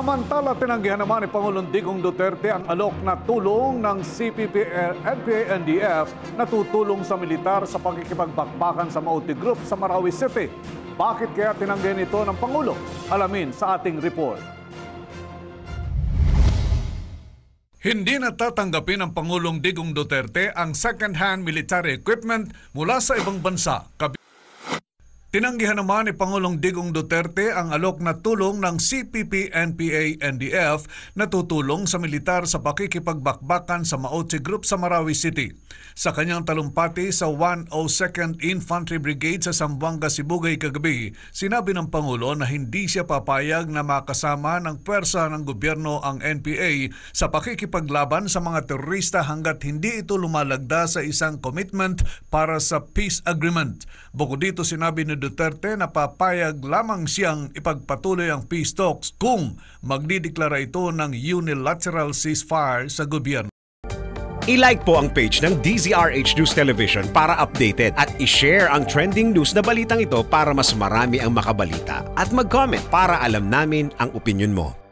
Samantala, tinanggihan naman ni Pangulong Digong Duterte ang alok na tulong ng CPP-NPA-NDF na tutulong sa militar sa pagkikipagbakbakan sa Maute Group sa Marawi City. Bakit kaya tinanggihan ito ng Pangulo? Alamin sa ating report. Hindi natatanggapin ng Pangulong Digong Duterte ang second-hand military equipment mula sa ibang bansa. Tinanggihan naman ni Pangulong Digong Duterte ang alok na tulong ng CPP-NPA-NDF na tutulong sa militar sa pakikipagbakbakan sa Maute Group sa Marawi City. Sa kanyang talumpati sa 102nd Infantry Brigade sa Zamboanga, Sibugay kagabi, sinabi ng Pangulo na hindi siya papayag na makasama ng pwersa ng gobyerno ang NPA sa pakikipaglaban sa mga terorista hanggat hindi ito lumalagda sa isang commitment para sa peace agreement. Bukod dito, sinabi ni Duterte na papayag lamang siyang ipagpatuloy ang peace talks kung magdideklara ito ng unilateral ceasefire sa gobyerno. I-like po ang page ng DZRH News Television para updated at i-share ang trending news na balitang ito para mas marami ang makabalita at mag-comment para alam namin ang opinion mo.